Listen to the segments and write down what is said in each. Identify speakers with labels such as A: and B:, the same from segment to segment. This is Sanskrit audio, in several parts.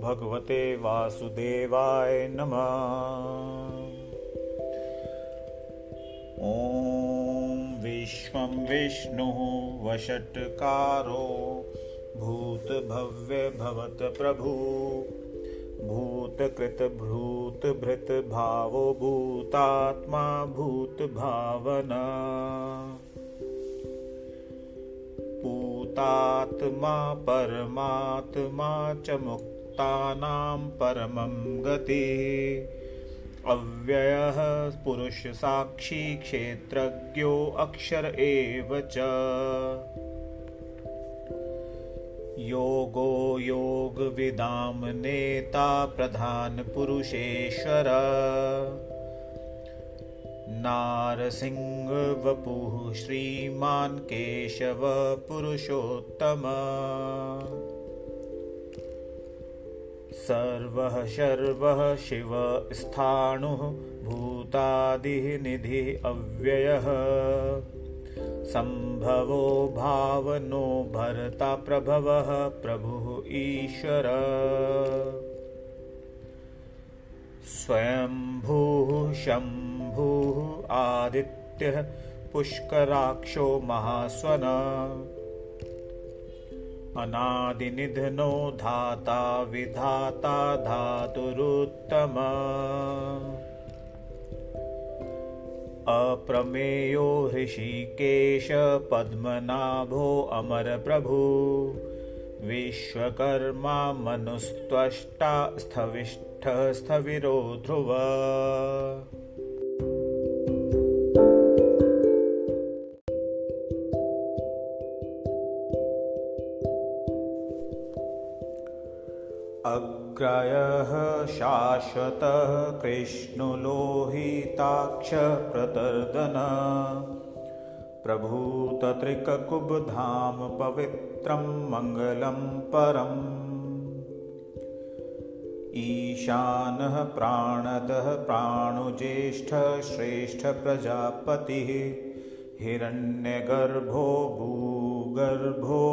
A: भगवते वासुदेवाय नमः। ॐ विश्वं विष्णुः वषट्कारो भूतभव्यभवत् प्रभु भूतकृतभूतभृत भावो भूतात्मा भूतभावना भूतात्मा परमात्मा च मुक्तानां परमं गतिः अव्ययः पुरुष साक्षी क्षेत्रज्ञो अक्षर एव च योगो योगविदां नेता प्रधान पुरुषेश्वर नारसिंह वपुः श्रीमान् केशव पुरुषोत्तम सर्वः शर्वः शिव स्थाणुः भूतादिः निधिः अव्ययः संभवो भावनो भर्ता प्रभवः प्रभुः ईश्वर स्वयंभूः शंभुः आदित्यः पुष्कराक्षो महास्वन अनादिनिधनो धाता विधाता धातुरुत्तम अप्रमेयो ऋषिकेश पद्मनाभो अमर प्रभु विश्वकर्मा मनुस्त्वष्टा स्थविष्ठः स्थविरो ध्रुव अग्रायः शाश्वतः कृष्णलोहिताक्ष प्रतर्दन प्रभूतत्रिककुब्धाम पवित्रं मङ्गलं परम् ईशानः प्राणदः प्राणुज्येष्ठः श्रेष्ठः प्रजापतिः हिरण्यगर्भो भूगर्भो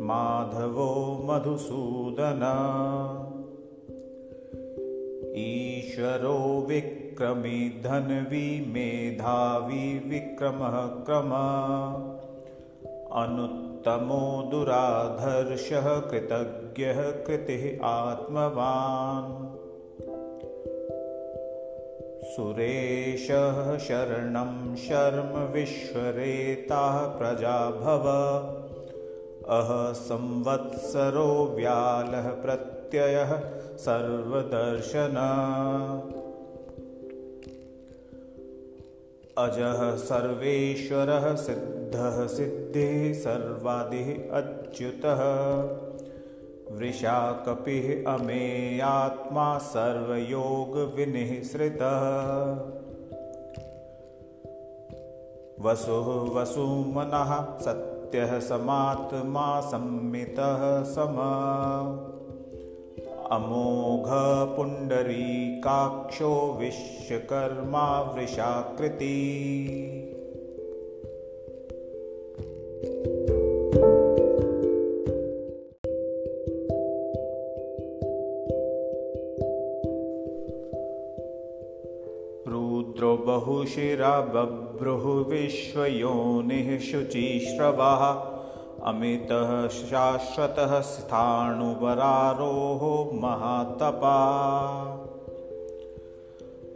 A: माधवो मधुसूदन ईश्वरो विक्रमी धन्वी मेधावी विक्रमः क्रम अनुत्तमो दुराधर्षः कृतज्ञः कृतिः आत्मवान् सुरेशः शरणं शर्म विश्वरेताः प्रजाभव अह संवत्सरो व्यालः प्रत्ययः सर्वदर्शन अजः सर्वेश्वरः सिद्धः सिद्धिः सर्वादिः अच्युतः वृषा कपिः अमेयात्मा सर्वयोगविनिःसृतः वसुः वसुमनः सत्यः समात्मा संमितः समः अमोघः पुण्डरीकाक्षो विश्वकर्मा वृषाकृति रुद्रो बहुशिरा बभ्रुः विश्वयोनिः शुचिश्रवः अमितः शाश्वतः स्थाणुवरारोहो महातपा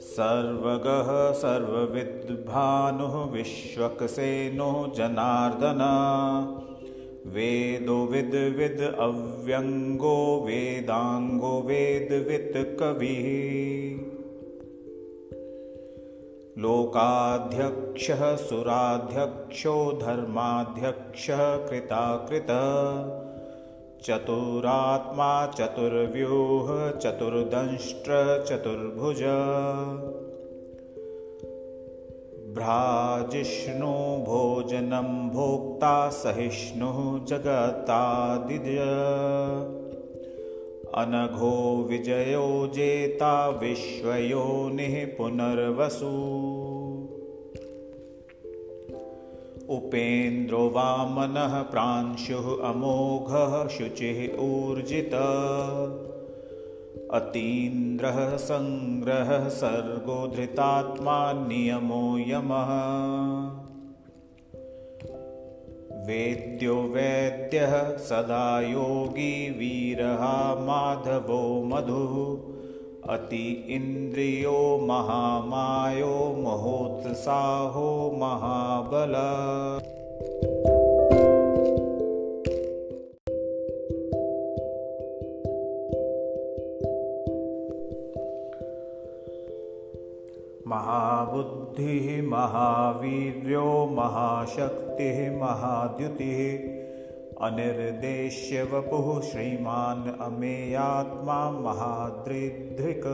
A: सर्वगः सर्वविद्भानुः विश्वक्सेनो जनार्दन वेदो विद् अव्यङ्गो वेदाङ्गो वेदवित् कविः लोकाध्यक्षः सुराध्यक्षो धर्माध्यक्षः कृताकृतः चतुरात्मा चतुर्व्यूह चतुर्दंष्ट्र चतुर्भुज भ्राजिष्णु भोजनं भोक्ता सहिष्णुः जगतादिज अनघो विजयो जेता विश्वयोनिः पुनर्वसु उपेन्द्रो वामनः प्रांशुः अमोघः शुचिः ऊर्जितः अतीन्द्रः संग्रहः सर्गो धृतात्मा नियमो यमः। वेद्यो वैद्यः सदा योगी वीरः माधवो मधुः। अति इन्द्रियो महामायो महोत्साहो महाबलः। महाबुद्धिः महावीर्यो महाशक्तिः महाद्युतिः। अनिर्देश्य वपुः श्रीमान् अमेयात्मा महादृढृक्।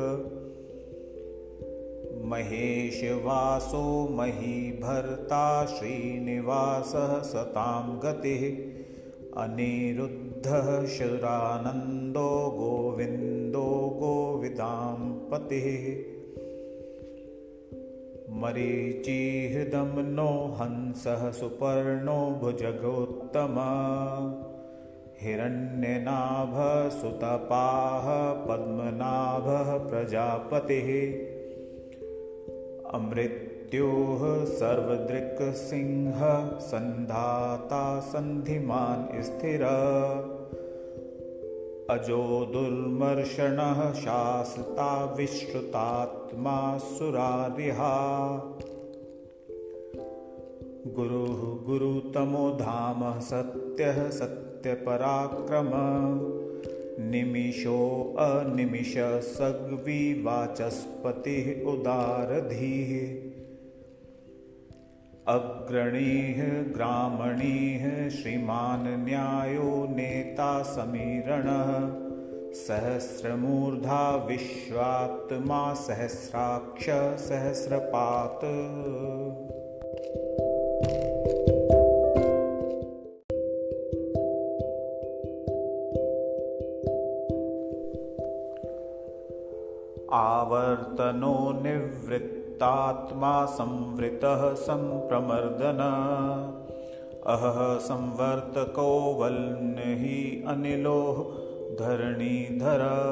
A: महेशवासो महीभर्ता श्रीनिवासः सतां गतिः। अनिरुद्धः शुरानन्दो गोविन्दो गोविदां पतिः। मरीचिः दमनो हंसः सुपर्णो भुजगोत्तमः। हिरण्यनाभः सुतपाः पद्मनाभः प्रजापतिः। अमृत्युः सर्वदृक्सिंहः सन्धाता सन्धिमान् स्थिरः। अजो दुर्मर्षणः शास्ता विश्रुतात्मा सुरारिहा। गुरुः गुरुतमो धामः सत्यः सत्यपराक्रमः। निमिषो अनिमिषः सद्विवाचस्पतिः उदारधीः। अग्रणीः ग्रामणीः श्रीमान् न्यायो नेता समीरणः। सहस्रमूर्धा विश्वात्मा सहस्राक्ष सहस्रपात्। आवर्तनो निवृत्तात्मा संवृतः संप्रमर्दनः। अहः संवर्तको वह्निः अनिलो धरणीधरः।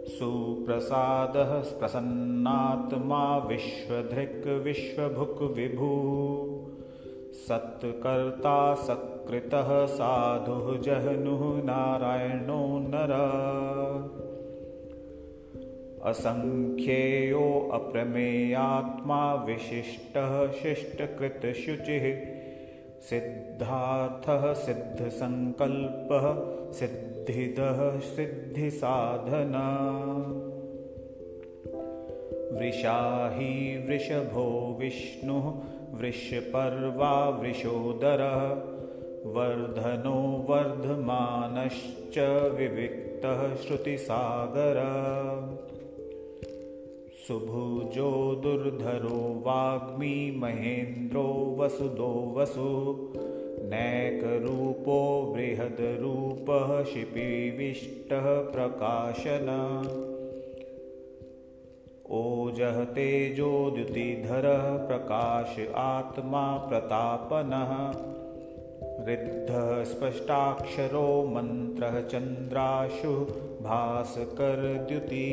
A: सुप्रसादः प्रसन्नात्मा विश्वधृक् विश्वभुक् विभुः। सत्कर्ता सकृतः साधुः जह्नुः नारायणो नरः। असंख्येयो अप्रमेयात्मा विशिष्टः शिष्टकृतशुचिः। सिद्धार्थः सिद्धसंकल्पः सिद्धिदः सिद्धिसाधनः। वृषाही वृषभो विष्णुः वृषपर्वा वृषोदरः। वर्धनो वर्धमानश्च विविक्तः श्रुतिसागरः। सुभुजो दुर्धरो वाग्मी महेन्द्रो वसुदो वसु। नैकरूपो बृहद्रूपः शिपिविष्टः प्रकाशनः। ओजः तेजोद्युतिधरः प्रकाश आत्मा प्रतापनः। ऋद्धः स्पष्टाक्षरो मन्त्रः चन्द्राशु भास्करद्युति।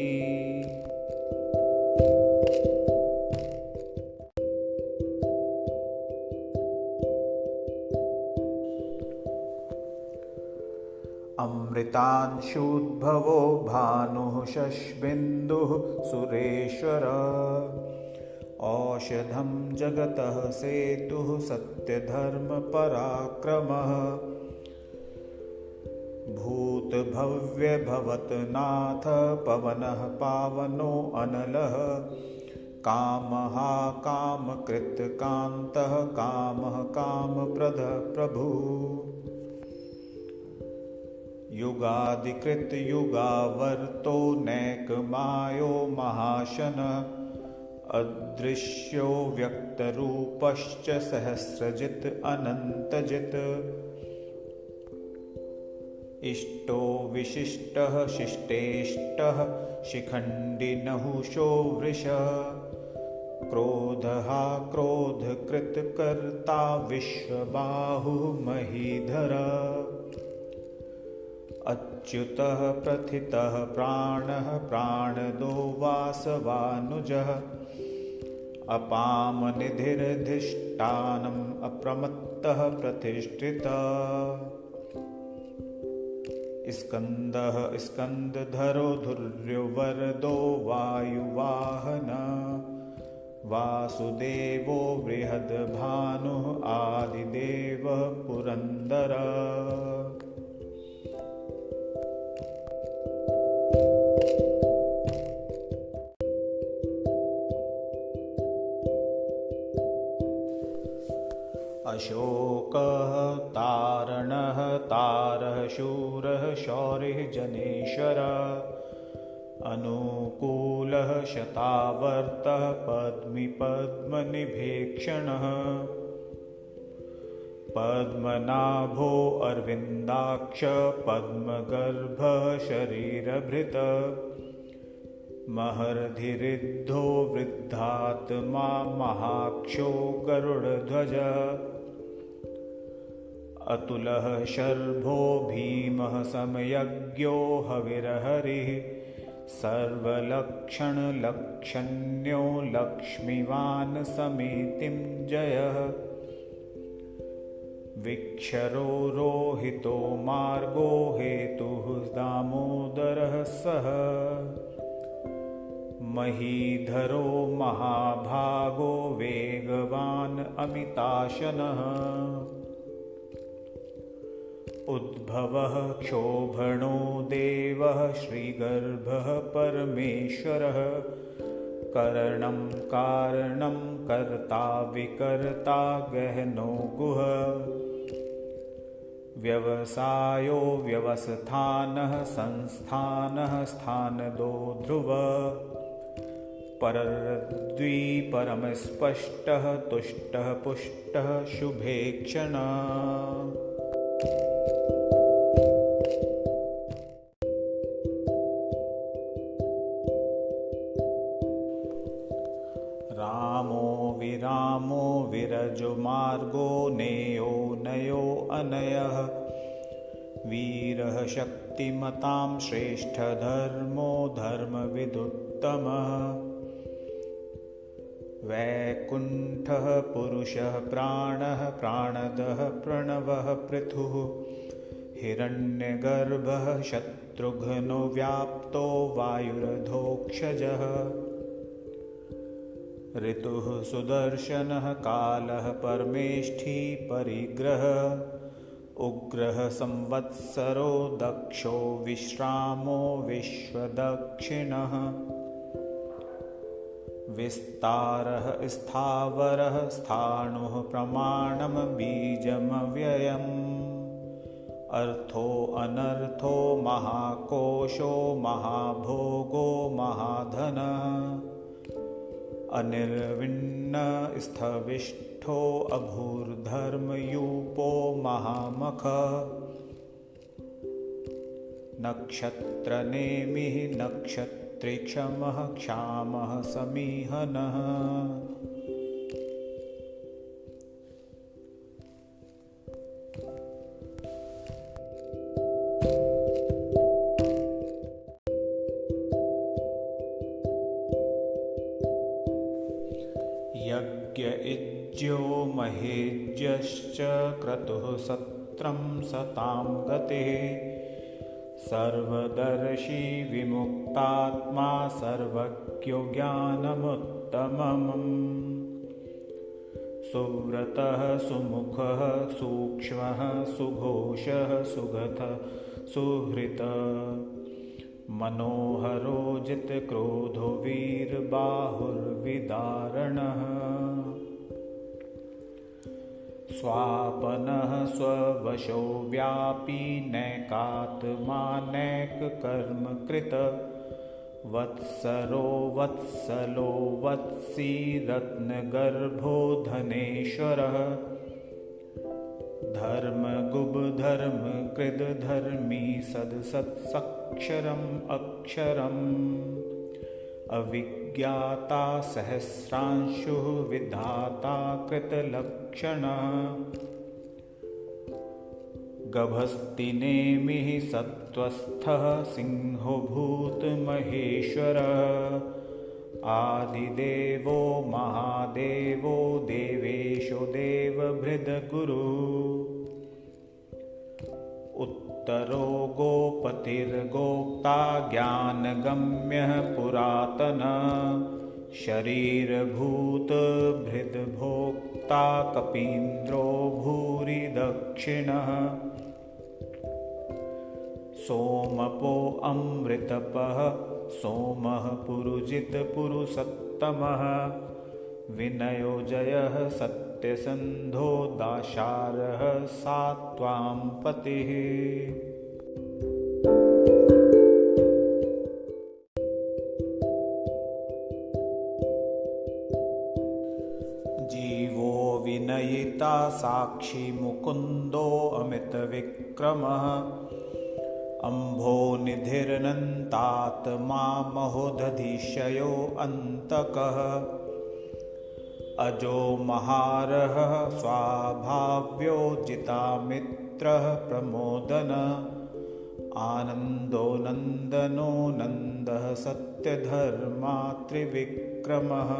A: अमृतांशुद्भवो भानुः शशबिन्दुः सुरेश्वरः। औषधं जगतः सेतुः सत्यधर्मपराक्रमः। भूतभव्यभवतनाथ पवनः पावनो अनलः। कामः कामकृत्कान्तः कामः कामप्रदः प्रभुः। युगादिकृत युगावर्तो नैकमायो महाशनः। अदृश्यो व्यक्तरूपश्च सहस्रजित् अनन्तजित्। इष्टो विशिष्टः शिष्टेष्टः शिखण्डि नहुषो वृषः। क्रोधः क्रोधकृत्कर्ता विश्वबाहुः महीधरः। अच्युतः प्रथितः प्राणः प्राणदो वासवानुजः अपामनिधिरधिष्ठानम् अप्रमत्तः प्रतिष्ठितः स्कन्दः स्कन्दधरो धुर्यवरदो वायुवाहनः वासुदेवो बृहद्भानुः आदिदेवः पुरन्दरः अशोकः तारणः तारः शूरः शौरिः जनेश्वरः अनुकूलः शतावर्तः पद्मी पद्मनिभेक्षणः पद्मनाभो अरविन्दाक्ष पद्मगर्भः शरीरभृतः महर्धिरिद्धो वृद्धात्मा महाक्षो गरुडध्वजः अतुलः शर्भो भीमः समयज्ञो हविर्हरिः सर्वलक्षणलक्षण्यो लक्ष्मीवान् समेतिञ्जयः विक्षरो रोहितो मार्गो हेतुः दामोदरः सः महीधरो महाभागो वेगवान् अमिताशनः उद्भवः क्षोभणो देवः श्रीगर्भः परमेश्वरः करणं कारणं कर्ता विकर्ता गहनो गुहः व्यवसायो व्यवस्थानः संस्थानः स्थानदो ध्रुवः परद्विपरमस्पष्टः तुष्टः पुष्टः शुभेक्षणः रामो विरामो विरजो मार्गो नेयो नयो अनयः वीरः शक्तिमतां श्रेष्ठधर्मो धर्मविदुत्तमः वैकुण्ठः पुरुषः प्राणः प्राणदः प्रणवः पृथुः हिरण्यगर्भः शत्रुघ्नो व्याप्तो वायुरधोक्षजः ऋतुः सुदर्शनः कालः परमेष्ठी परिग्रहः उग्रः संवत्सरो दक्षो विश्रामो विश्वदक्षिणः विस्तारः स्थावरः स्थाणुः प्रमाणं बीजमव्ययम् अर्थो अनर्थो महाकोशो महाभोगो महाधनः अनिर्विण्ण स्थविष्ठो अभूर्धर्मयूपो महामखः नक्षत्रनेमिः नक्षत्रिक्षमः क्षामः समीहनः यज्ञ इज्यो महेज्यश्च क्रतुः सत्रं सतां गतिः सर्वदर्शी विमुक्तात्मा सर्वज्ञो ज्ञानमुत्तमम् सुव्रतः सुमुखः सूक्ष्मः सुघोषः सुगतः सुहृतः मनोहरो जितक्रोधो वीरबाहुर्विदारणः स्वापनः स्ववशो व्यापी नैकात्मा नैककर्मकृत वत्सरो वत्सलो वत्सी रत्नगर्भो धनेश्वरः धर्मगुभ धर्मकृद धर्मी सदसत्सक्षरम् अक्षरम् अविज्ञाता सहस्रांशुः विधाता कृतलक्षणः गभस्तिनेमिः सत्त्वस्थः सिंहो भूतमहेश्वरः आदिदेवो महादेवो देवेशो देवभृद्गुरुः उत्तरो गोपतिर्गोप्ता ज्ञानगम्यः पुरातनः शरीरभूतभृद्भोक्ता कपीन्द्रो भूरि दक्षिणः सोमपो अमृतपः सोमः पुरुजितपुरुषोत्तमः विनयो जयः सत्यसन्धो दाशारः सात्वां पतिः जीवो विनयिता साक्षी मुकुन्दो अमितविक्रमः अम्भो निधिरनन्तात्मा महोदधिशयो अन्तकः अजो महारः स्वाभाव्यो जितामित्रः प्रमोदन आनन्दो नन्दनो नन्दः सत्यधर्मा त्रिविक्रमः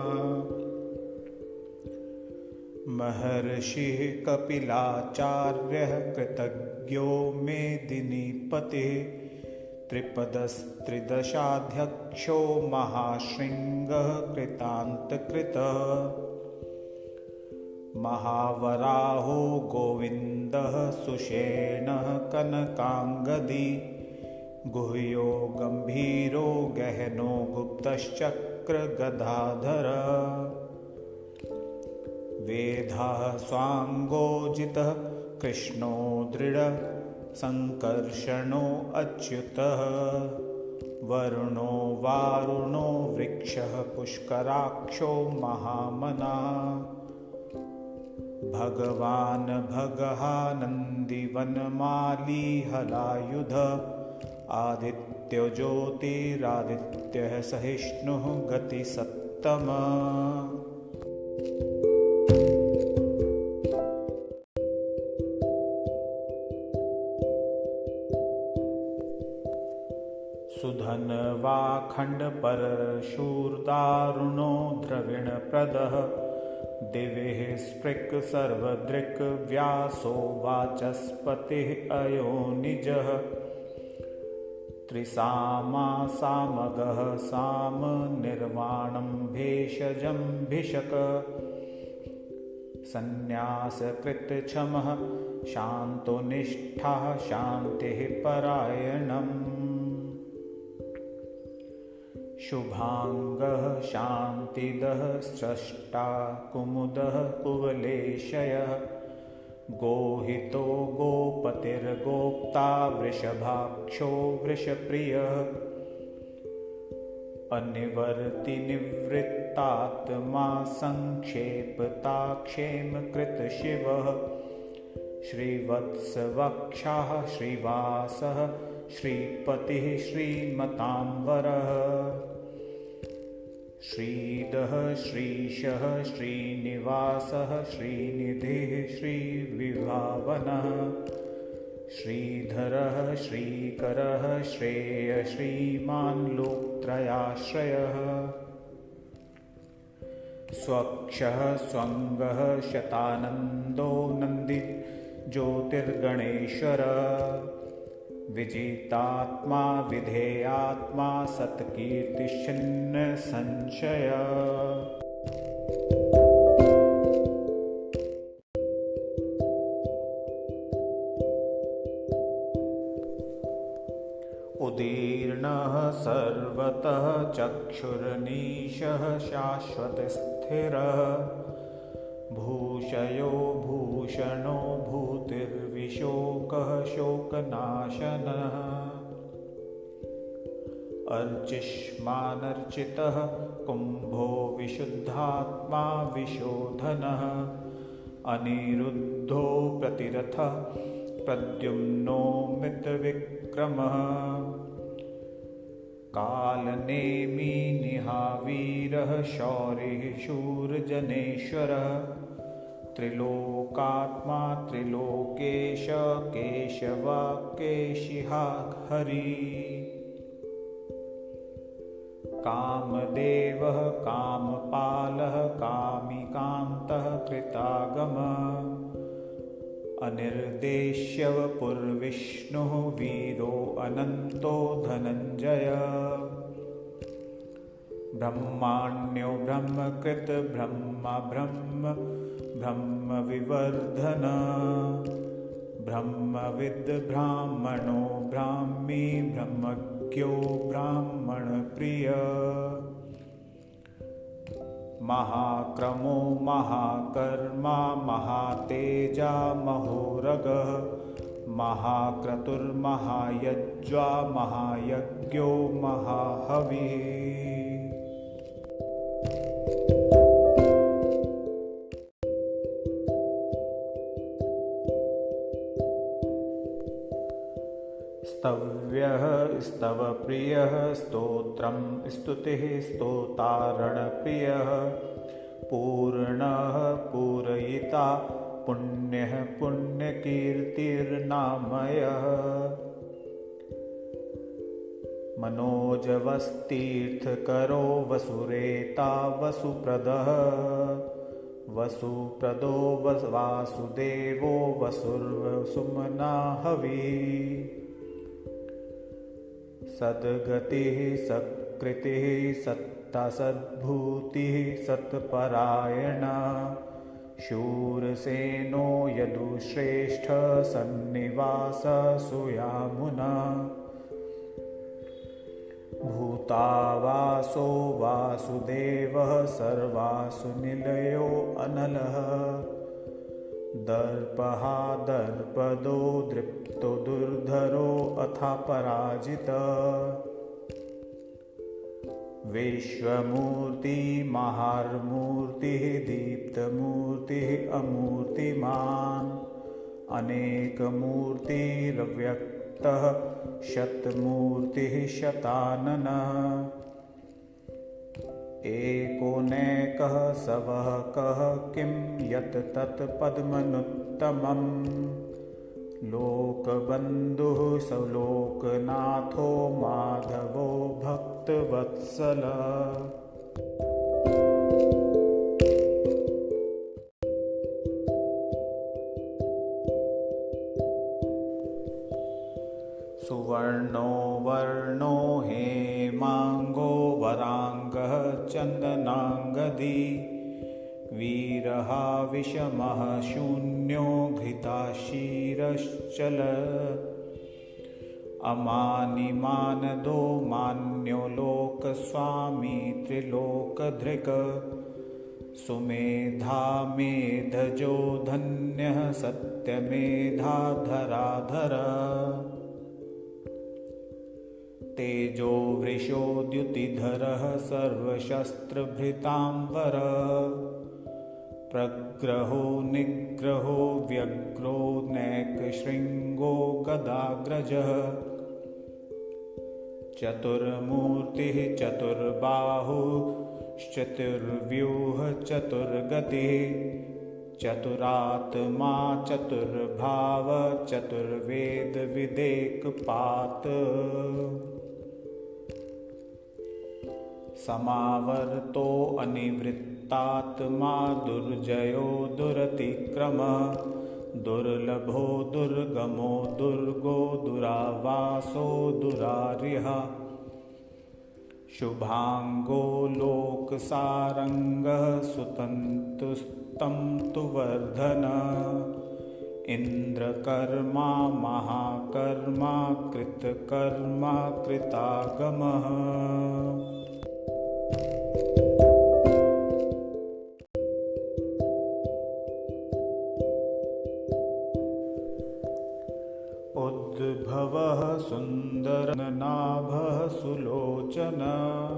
A: महर्षिः कपिलाचार्यः कृतज्ञो मेदिनीपतिः त्रिपदस्त्रिदशाध्यक्षो महाशृङ्गः कृतान्तकृतः महावराहो गोविन्दः सुषेणः कनकाङ्गदी गुह्यो गम्भीरो गहनो गुप्तश्चक्रगदाधरः वेदः स्वाङ्गोजितः कृष्णो दृढः सङ्कर्षणो अच्युतः वरुणो वारुणो वृक्षः पुष्कराक्षो महामनः भगवान् भगहानन्दिवनमाली हलायुध आदित्यो ज्योतिरादित्यः सहिष्णुः गतिसत्तमः सुधन्वा खण्डपरशूर्दारुणो द्रविणप्रदः दिविः स्पृक् सर्वदृक् व्यासो वाचस्पतिः अयोनिजः त्रिसामा सामगः साम निर्वाणं भेषजं भिषक सन्न्यासकृतक्षमः शान्तो निष्ठः शान्तिः परायणम् शुभांगः शान्तिदः स्रष्टा कुमुदः कुवलेशयः गोहितो गोपतिर्गोप्ता वृषभाक्षो वृषप्रियः अनिवर्ति निवृत्तात्मा संक्षेपता क्षेमकृतशिवः श्रीवत्सवक्षः श्रीवासः श्रीपतिः श्रीमतांवरः श्रीदः श्रीशः श्रीनिवासः श्रीनिधिः श्रीविभावनः श्रीधरः श्रीकरः श्रेय श्रीमान् लोकत्रयाश्रयः स्वक्षः स्वङ्गः शतानन्दो नन्दी ज्योतिर्गणेश्वरः विजितात्मा विधेयात्मा सत्कीर्तिश्चिन्न संशय उदीर्णः सर्वतः चक्षुर्निशः शाश्वतस्थिरः भूषयो भूषणो भूतिर्विशोकः शोकनाशनः अर्चिष्मानर्चितः कुम्भो विशुद्धात्मा विशोधनः अनिरुद्धो प्रतिरथः प्रद्युम्नो मितविक्रमः कालनेमी निहावीरः शौरिः शूरजनेश्वरः त्रिलोकात्मा त्रिलोकेश केशव केशिहा हरि। कामदेवः कामपालः कामिकान्तः कृतागम। अनिर्देश्य वपुर्विष्णुः वीरो अनन्तो धनञ्जय। ब्रह्माण्यो ब्रह्मकृत् ब्रह्म ब्रह्म ब्रह्मविवर्धन। ब्रह्मविद् ब्राह्मणो ब्राह्मी ब्रह्मज्ञो ब्राह्मणप्रिय। महाक्रमो महाकर्मा महातेजा महोरगः। महाक्रतुर्महायज्वा महायज्ञो महाहविः। स्तव्यः स्तवप्रियः स्तोत्रं स्तुतिः स्तोतारणप्रियः। पूर्णः पूरयिता पुण्यः पुण्यकीर्तिर्नामयः। मनोजवस्तीर्थकरो वसुरेता वसुप्रदः। वसुप्रदो वासुदेवो वसुर्वसुमना हविः। सद्गतिः सत्कृतिः सत्ता सद्भूतिः सत्परायण। शूरसेनो यदुश्रेष्ठ सन्निवास सुयामुना। भूतावासो वासुदेवः सर्वासु निलयो अनलः। दर्पहा दर्पदो दृप्तो दुर्धरो अथा पराजितः। विश्वमूर्ति महामूर्तिः दीप्तमूर्तिः अमूर्तिमान्। अनेकमूर्तिरव्यक्तः शतमूर्तिः शताननः। एकोनैकः सवः कः किं यत् तत् पद्मनुत्तमम्। लोकबन्धुः सलोकनाथो माधवो भक्तवत्सलः। सुवर्णो वर्णो हेमांगो वरांगः चन्दनांगदी। वीरः विषमः शून्यो घृताशीरश्चल। अमानिमानदो मान्यो लोकस्वामी त्रिलोकधृक्। सुमेधा मेधजो धन्यः सत्यमेधाधराधर। तेजो वृषो द्युतिधरः सर्वशस्त्रभृताम्बरः। प्रग्रहो निग्रहो व्यग्रो नैकशृङ्गो गदाग्रजः। चतुर्मूर्तिः चतुर्बाहुश्चतुर्व्यूहः चतुर्गतिः। चतुरात्मा चतुर्भाव चतुर्वेद विदेकपात्। समावर्तो अनिवृत्तात्मा दुर्जयो दुरतिक्रमः। दुर्लभो दुर्गमो दुर्गो दुरावासो दुरार्यः। शुभांगो लोकसारंगः सुतन्तुस्तुवर्धन। इंद्रकर्मा महाकर्मा कृतकर्मा कृतागमः। उद्भवः सुन्दरनाभः सुलोचनः।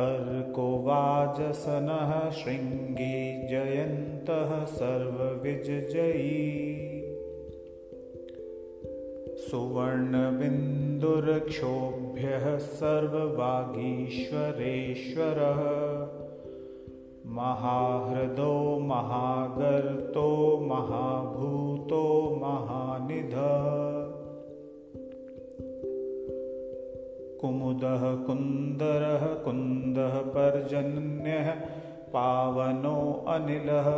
A: अर्को वाजसनः शृङ्गी जयन्तः सर्वविजयी। सुवर्णबिन्दुर्क्षोभ्यः सर्ववागीश्वरेश्वरः। महाहृदो महागर्तो महाभूतो महानिधः कुमुदः कुन्दरः कुन्दः पर्जन्यः पावनो अनिलः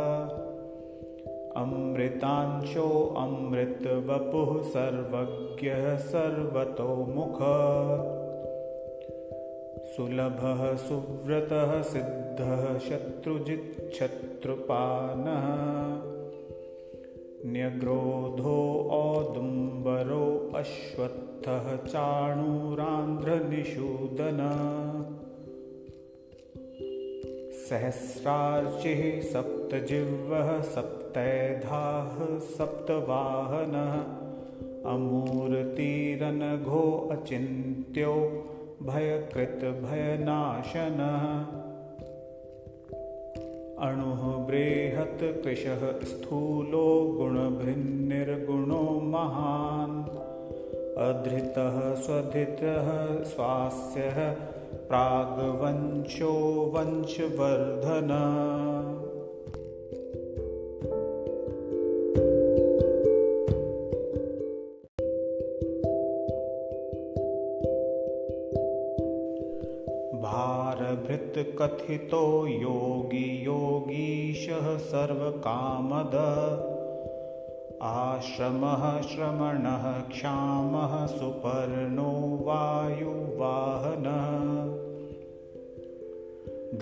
A: अमृतांशो अमृतवपुः सर्वज्ञः सर्वतोमुखः सुलभः सुव्रतः सिद्धः शत्रुजिच्छत्रुपानः न्यग्रोधो औदुम्बरो अश्वत्थः चाणूरान्ध्रनिषूदनः सहस्रार्चिः सप्तजिह्वः सप्तैधाः सप्तवाहनः अमूर्तिरनघो अचिन्त्यो भयकृत् भयनाशनः अणुः बृहत् कृशः स्थूलो गुणभृन्निर्गुणो महान् अधृतः स्वधितः स्वास्यः प्राग्वंशो वंशवर्धनः भारभृत् कथितो योगी योगीशः सर्वकामदः आश्रमः श्रमणः क्षामः सुपर्णो वायुवाहनः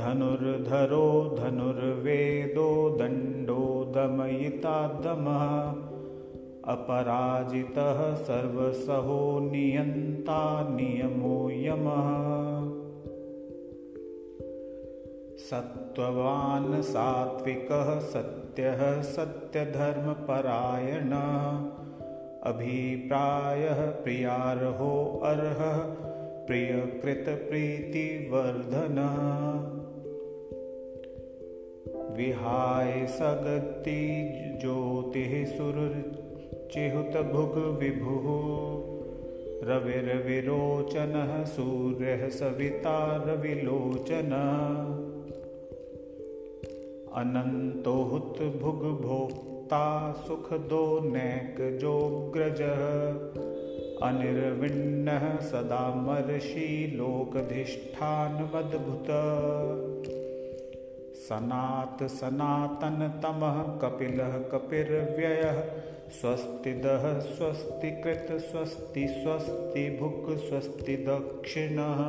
A: धनुर्धरो धनुर्वेदो दण्डो दमयिता दमः अपराजितः सर्वसहो नियन्ता नियमो यमः सत्त्ववान् सात्विकः सत्यः सत्यधर्मपरायणः अभिप्रायः प्रियार्हो अर्हः प्रियकृतप्रीतिवर्धनः विहाय सगति ज्योतिः सुरुचिहुतभुग् विभुः रविर्विरोचनः सूर्यः सविता रविलोचनः अनन्तो हुतभुग्भोक्ता सुखदो नैकजोऽग्रजः अनिर्विण्णः सदामर्षि लोकधिष्ठानमद्भुतः सनात सनातनतमः कपिलः कपिर्व्ययः स्वस्तिदः स्वस्तिकृत् स्वस्ति स्वस्ति भुक् स्वस्ति दक्षिणः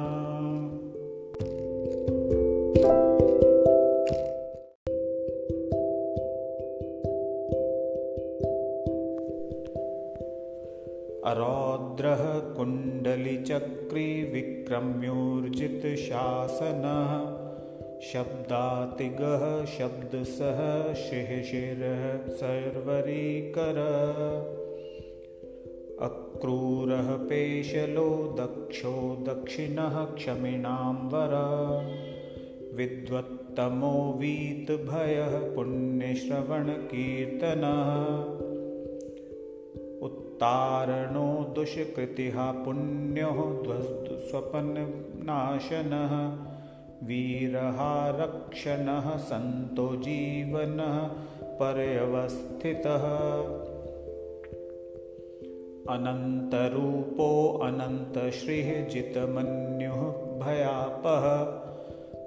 A: अरौद्रः कुण्डलिचक्री विक्रम्योर्जितशासनः शब्दातिगः शब्दसः शिशिरः सर्वरीकरः अक्रूरः पेशलो दक्षो दक्षिणः क्षमिणाम्बरः विद्वत्तमो वीतभयः पुण्यश्रवणकीर्तनः उत्तारणो दुष्कृतिः पुण्यो स्वपन्नाशनः वीरः रक्षणः सन्तो जीवनः पर्यवस्थितः अनन्तरूपो अनन्तश्रीः जितमन्युः भयापः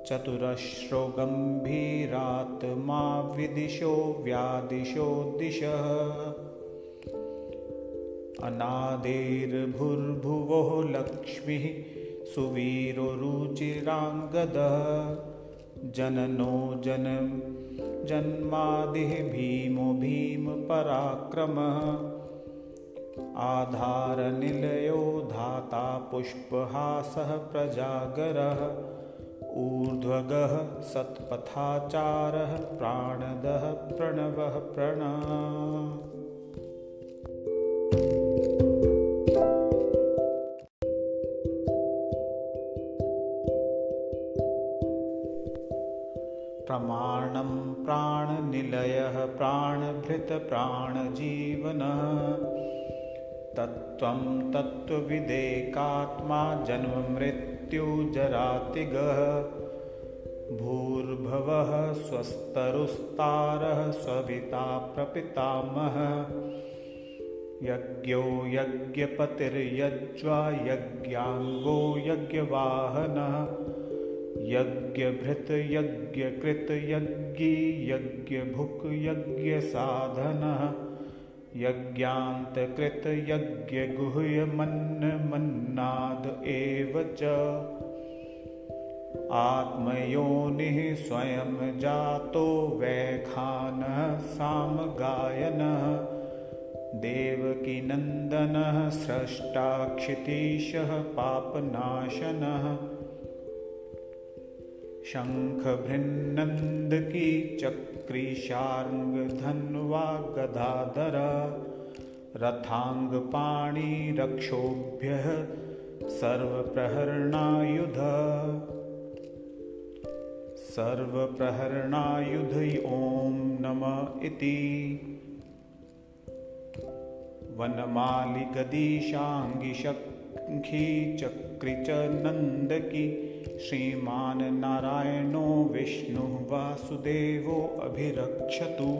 A: चतुरश्रो गम्भीरात्मा विदिशो व्यादिशो दिशः अनादिर्भुर्भुवो लक्ष्मीः सुवीरो रुचिराङ्गदः जननो जन्मादिः भीमो भीमपराक्रमः आधारनिलयो धाता पुष्पहासः प्रजागरः ऊर्ध्वगः सत्पथाचारः प्राणदः प्रणवः प्रणः प्रमाणं प्राणनिलयः प्राणभृत प्राणजीवनः तत्त्वं तत्त्वविदेकात्मा जन्ममृत्युजरातिगः भूर्भुवः स्वस्तरुस्तारः सविता प्रपितामहः यज्ञो यज्ञपतिर्यज्वा यज्ञाङ्गो यज्ञवाहनः यज्ञभृत् यज्ञकृत् यज्ञी यज्ञभुक् यज्ञसाधनः यज्ञान्तकृत् यज्ञगुह्यमन्नमन्नाद एव च आत्मयोनिः स्वयं जातो वैखानः सामगायनः देवकीनन्दनः स्रष्टा क्षितीशः पापनाशनः शङ्खभृन्नन्दकी चक्री शार्ङ्गधन्वा गदाधर रथाङ्गपाणि रक्षोभ्यः सर्वप्रहरणायुध ॐ नमः इति वनमालि गदिशाङ्गी शङ्खी चक्री च नन्दकी श्रीमान् नारायणो विष्णुः वासुदेवो अभिरक्षतु।